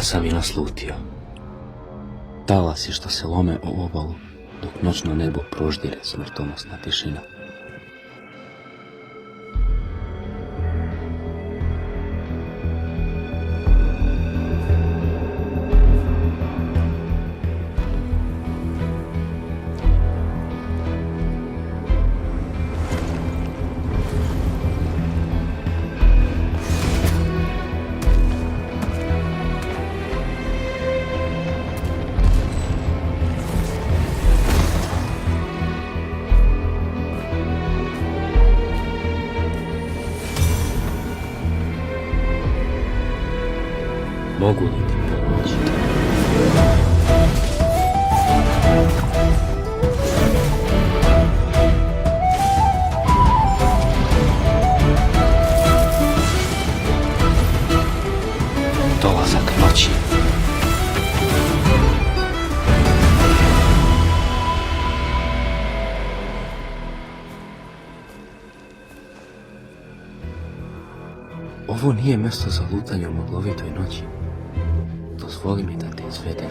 sam i naslutio. Talasi što se lome o obalu, dok noćno nebo proždire smrtonosna tišina. Mogu li ti pomoći? Dolazak noći. Ovo nije mjesto za lutanje u maglovitoj noći. Dozvoli mi da te izvedem.